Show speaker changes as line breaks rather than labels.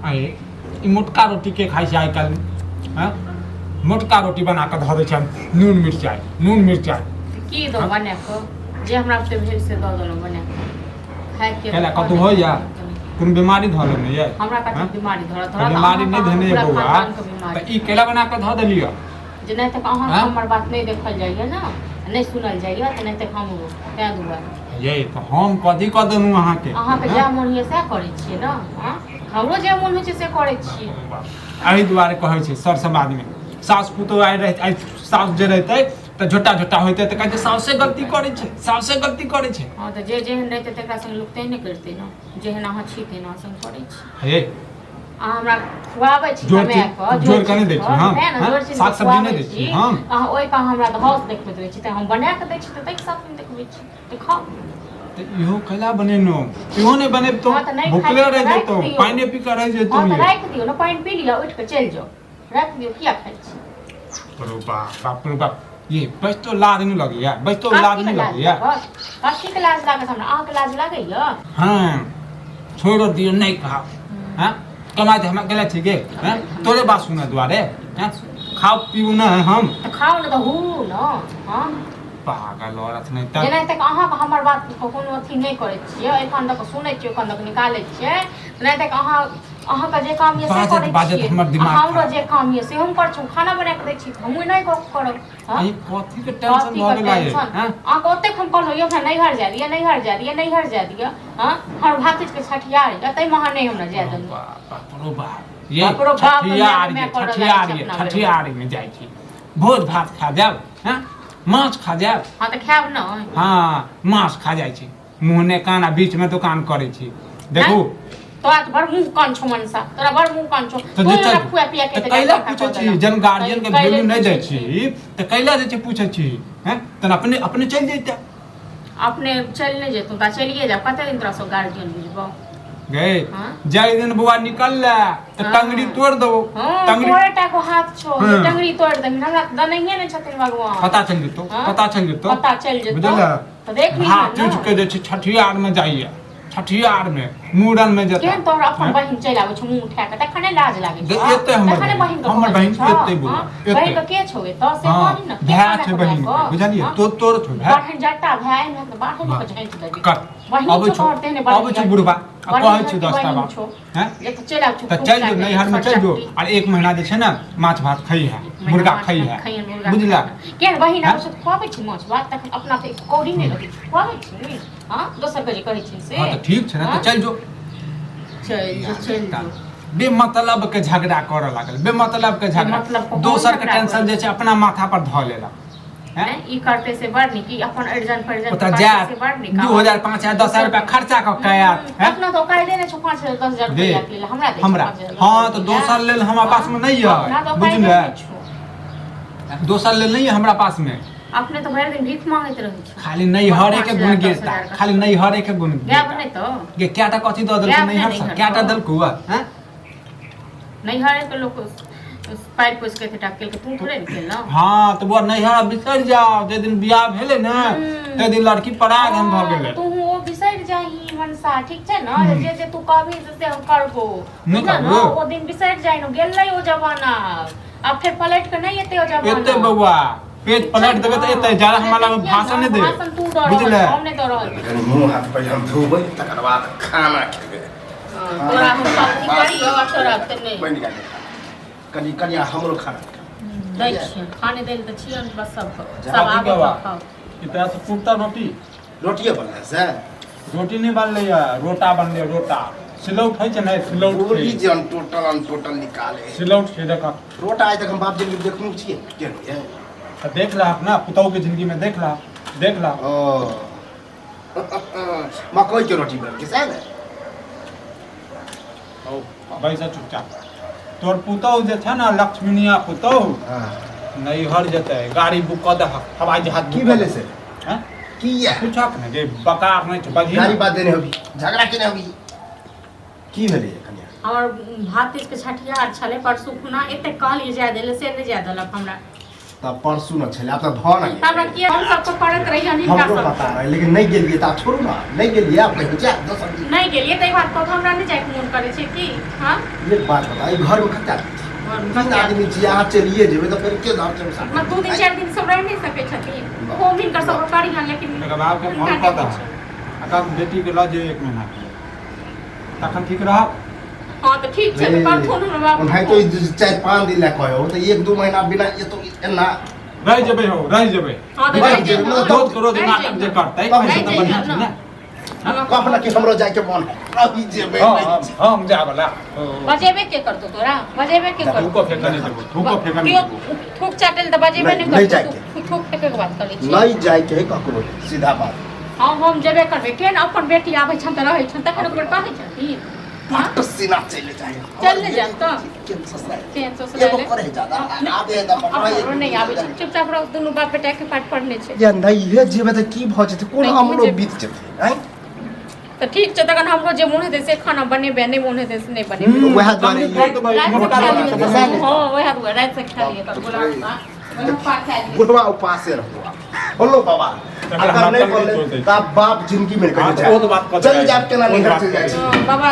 आए ई मोटका रोटी के खाइ छै आइ काल्हि हैं मोटका रोटी बना के धऽ दै छै नून मिरचाइ
की दो बना के जे हमरा से भेल से दऽ देलहुँ बना के खाइ के
केला कतौ होइया कोन बीमारी धऽ लेने ये
हमरा कतौ बीमारी धरत
बीमारी नहीं धने ये बौआ त ई केला बना के धऽ देलियै
जे नहीं तक अहाँ हमर बात नहीं देखल जाइए ना नहीं सुनल जाइए त नहीं तक हम तै दुआरे
ये तो हम कथी कऽ देलहुँ
अहाँके जे मोन होइए सएह करै छियै ना हमरो जे मोन होइ छै से करै छियै
एहि दुआरे कहै छै सर समाज में सास पुतोह आइ सास जे रहतै तऽ झोटा होइतै तऽ कहै छै सासे गलती करै छै
हाँ तऽ जे जेहन रहतै तकरा संग लोक तै नहि करतै ना जेहन अहाँ छी तेहन अहाँ संग करै छी
हे
अहाँ हमरा खुआबै छी समय के
जोड़ के नहि दै छी हम साग सब्जी नहि दै छी हम
अहाँ ओइ का हमरा तऽ हौस देखबैत रहै छी तऽ हम बना के दै छी तऽ तैक साथ में देखबै छी तऽ खाओ
तऽ इहो कैला बनेनो इहो नहि बनेबतो भूखले रह जेतो पानी पी के रह जेतो
हां तऽ राख दियौ ना पानी पी लिया उठ के चल जाओ राख दियौ किया खाइ छी
बाप रे बाप ये बस तो लाज नहीं लगैया
कथी के लाज लागत हमरा अहाँ के लाज लागैया
हां छोड़ दियौ नहीं खा हां कमाई दे हमरा गेला ठीक है हैं तोरे बात सुना दुआरे हैं खाओ पीऊ ना हम
तो खाओ ना तो हु ना हां
पागल औरत नहीं त
जेना तक अहाँ हमर बात कोनो अथी नहीं करै छियै एखन तक सुनै छियै एखन तक निकालै छियै नहीं तक अहाँ का जे काम ये से करै छियै हमरो जे काम ये से हम कर छु खाना बना के दै छी हम नहीं करब
हां ई कथी के टेंशन भ गेलै हैं
आ ओते हम कहलो यो नहीं घर जा दिया हां हर भातिज के छठियार तै महा नहीं हमरा जा दन
बापरो बाप ये छठियार में जाइ छी भोज भात खा जाब हैं माछ खा जाब
हां त खाब न
हां माछ खा जाइ छी मुंह ने कान बीच में दुकान करे छी देखू
तो आज बड़ मुंह कान छो मनसा तोरा बड़ मुंह कान छो
तो जे खुआ पिया के कैला पूछै छी जन गार्जियन के वैल्यू नहीं दै छी त कैला जे छै पूछै छी हैं तन अपने चल जैता
अपने चल नहीं जेतू त चलिए जा कते दिन तोरा सो गार्जियन बुझबो
गए जाय दिन बुआ निकल ले त टंगड़ी तोड़ दो
टंगड़ी तोड़टा को हाथ छो टंगड़ी तोड़ दे हमरा दनइए नहीं छथिन भगवान
पता चल जेतो बुझल
त देख ली
हां चूज के जे छठियार में जाइए छठियार में मूड़न में जता
केन तोर अपन बहिन चल आबै छ मुंह उठा के तखने लाज लागे छ
एते हमर बहिन एते बोल
बहिन के के छौ त से कहि न
भाय छै बहिन बुझलिए तोर छौ भाय
बहिन जटा भाय में त बाहर के झैंट दे
कर अब छ बुढ़वा कहै छी 10 टा बात हैं
ये तो चल आउ
त चल जो नैहर में चल जो और 1 महीना जे छै ना माछ भात खई है मुर्गा खई है बुझला
केन बहिन आबै छ खुआबै छी माछ भात तखन अपना पे कौड़ी नहीं लगे खुआबै छी हां दोसर के जे कहै छी से
हां त ठीक छै ना त चल जो बेमतलब के झगड़ा करे लागल बेमतलब के झगड़ा दोसर के टेंशन जे छै अपना माथा पर ध लेला
हैं ई करते से बड़ नी कि अपन अर्जन परजन
से बड़ नी 2000 5000 10000 रुपया खर्चा क कयात
है अपना तो काहे देने छ 5000 10000 रुपया के हमरा दे
हमरा हां तो दोसर लेल हमरा पास में नहीं है बुझले दोसर लेल नहीं है हमरा पास में
अपने तो भर दिन भीख मांगत रहै छ
खाली नहीं हरे के गुण गेता खाली नहीं हरे के गुण
गे बने तो
गे क्याटा कथि द देल नहीं हर क्याटा दल को हैं
नहीं हरे के लोग पाइप पोस के टाकेल के तू थोड़े निकल ना
हां तो वो नैहरा बिसर जाओ जे दिन बियाह भेले ना ते दिन लड़की पराग हम भ गेले
तू वो बिसर जाही मनसा ठीक छै ना जे तू कहबी से हम करबो ना वो दिन बिसर जाई न गेलै ओ जमाना अब फिर पलट के नहीं एते ओ जमाना
एते बौआ पेट पलट देबे त एते जरा हमरा लग भाषण नहीं दे बुझले
हमने तो रहल
मुंह हाथ पहिले हम धोबै तकर बाद खाना खेबै
तोरा हम सब करी और तोरा तने
बन गेल कनी कनिया हमरो खाना
दै छी खाने देल त छियन बस सब आबे खाओ
ई पैसा पुरता
रोटिए बनले से
रोटी नहीं बनले या रोटा बनले रोटा सिलौट है छै ना सिलौट
पूरी जन टोटल निकाले
सिलौट से देखा
रोटा आज तक हम बाप जिंदगी देखनु छिए केन है
देख ला अपना पुतौ के जिंदगी में देख ला
ओ मकई के रोटी बन के साले
ओ बैसा चुपचाप तोर पुतौ जे छै ना लक्ष्मीनिया पुतौ
हां
नैहर जेतै गाड़ी बुक क दे हवाई जहाज
की भेले से
हैं
की या
पूछक ने जे बकार नहीं छ बजी
गाड़ी बात देने होबी झगड़ा केने होबी की भेले कन्या
और भातिज के छठियार छले परसु खुना एते कहलिए जाय देले से नहीं जाय देलक हमरा
तब परसू न छले आप त धन आइए
हमरा के हम सब तो करत रही हनी का
हमको
सब
पता है लेकिन नहीं गेलिए त आप छोड़ू ना नहीं गेलिए आप कहीं जा दोसर दिन
नहीं गेलिए तै बात पर हमरा नहीं जाए मन करे छै की हां
ये बात बताई घर में खच्चा तीन आदमी जी यहाँ चलिए जेबे तो फिर के धार चल सकते
मैं 2 दिन 4 दिन सब रह नहीं सके छथिन होम इनकर सब करी हां लेकिन
मेरा बाप के फोन पता अगर बेटी के लऽ जे 1 महीना तखन ठीक रह
हां तो ठीक छै कर फोन हमरा बाप
उन्हें तो 4-5 दिन ला कहो तो 1-2 महीना बिना ये तो एना
रह जेबे हो रह जेबे
हां तो
रह
रह
जेबै,
जेबै
रोज करो नाटक जे करतै पैसा त बढ़िया छै ना
कहना कि हमरो जाए के मन अभी जेबे
हम जा वाला
बजेबे के करतो तोरा बजेबे के करतो
थूको फेंकने देबो थूको फेंकने देबो
थूक चाटल त बजेबे
नहीं
नहीं
जाए
करतो थूक फेंके के बात करै छी
नहीं जाए के ककरो सीधा बात
हां हम जेबे करबे केन अपन बेटी आबै छन त रहै छन तखन ओकर कहै छथिन
पट सीना चले जाए
चल ले जा तो
के ससुराल
केन ससुराल
एगो करे ज्यादा आबे द
अब नहीं आबै छै चुपचाप रह दुनु बाप बेटा के पाठ पढ़ने छै
या नहीं हे जेबे त की भ जेते कोन हमरो बीत जेते हैं
तो ठीक छै तखन हमरो जे मोन हेतै से खाना बनेबे नहीं मोन हेतै से नहीं बनेबे
वह द्वारे
हां वह दुआ रात से खा लिए त बोला वह पाठ खा लिए
बुढ़वा उपासे रहो बोलो बाबा अगर नहीं बोले तब बाप जिंदगी में कहीं
वो तो बात
जाए चल जाप के ना निकल जाए
बाबा